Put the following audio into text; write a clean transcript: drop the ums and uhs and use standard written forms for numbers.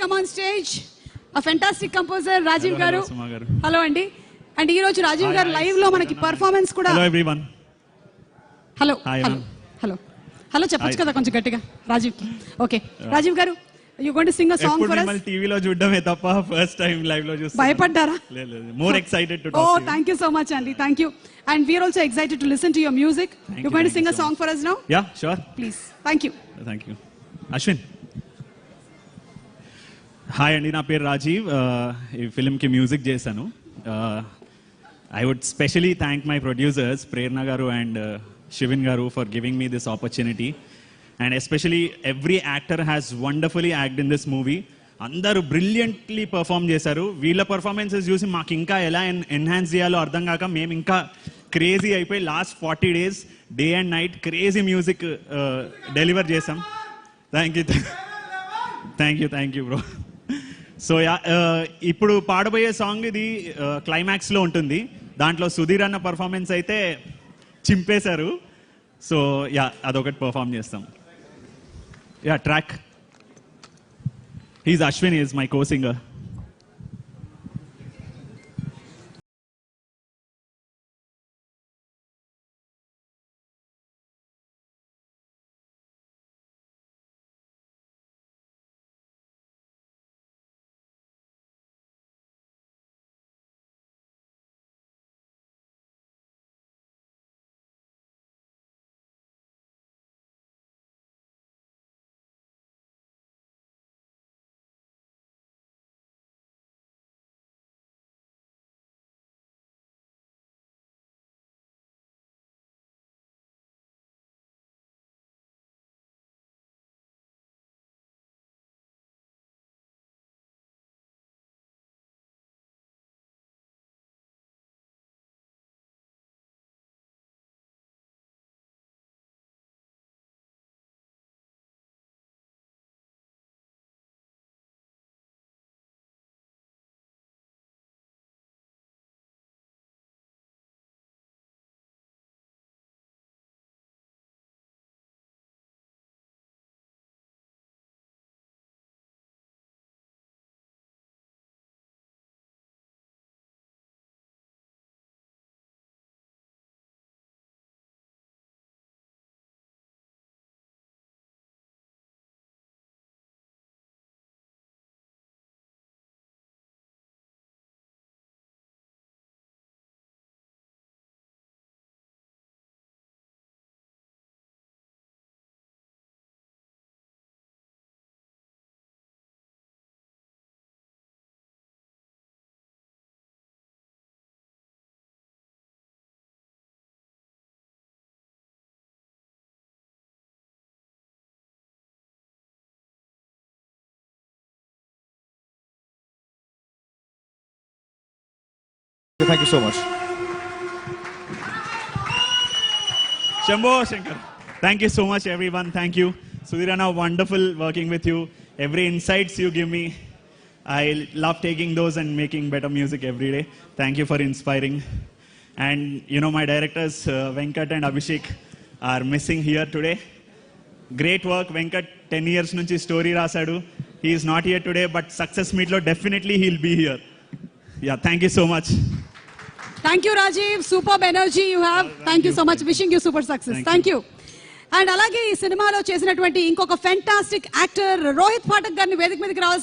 come on stage a fantastic composer Rajiv garu. Hello andi. And ee roju Rajiv garu live lo manaki performance kuda. Hello everyone. Hello. Hi, hello. Hello. Hello చెప్పొచ్చు కదా కొంచెం గట్టిగా Rajiv. Okay Rajiv గారు you going to sing a song for us? ఎప్పుడు టీవీలో చూడడమే తప్ప first time live లో చూస్తాను. భయపడ్డారా? లేదు more excited to talk. Oh, thank you so much Andy. Thank you. And we are also excited to listen to your music. You're going to sing a song for us now? Yeah, sure. Please. Thank you. Thank you. Ashwin. Hi అండి, నా పేరు రాజీవ్. ఈ ఫిల్మ్కి music చేశాను. I would specially thank my producers Prerna garu and Shivin garu for giving me this opportunity. And especially every actor has wonderfully acted in this movie. అందరూ brilliantly perform చేశారు. వీళ్ళ performances చూసి మాకు ఇంకా ఎలా ఎన్హాన్స్ చేయాలో అర్థం కాక మేము ఇంకా క్రేజీ అయిపోయి last 40 days day and night crazy music deliver చేసాం. Thank you bro. సో ఇప్పుడు పాడబోయే సాంగ్ ఇది క్లైమాక్స్లో ఉంటుంది. దాంట్లో సుధీర్ అన్న పర్ఫార్మెన్స్ అయితే చింపేశారు. సో అదొకటి పర్ఫామ్ చేస్తాం. Track. He's Ashwin, he is my co-singer. Thank you so much. Shambho Shankar. Thank you so much everyone. Thank you. Sudhirana, wonderful working with you. Every insights you give me, I love taking those and making better music every day. Thank you for inspiring. And you know my directors Venkat and Abhishek are missing here today. Great work Venkat. 10 years nunchi story rasadu. He is not here today, but success meet lo definitely he'll be here. Thank you so much. Thank you Rajiv. Superb energy you have. Thank you so much. Wishing you super success. Thank you. And alage ee సినిమాలో చేసినటువంటి ఇంకొక fantastic actor Rohit Pathak గారిని వేదిక మీదకి రావాలి.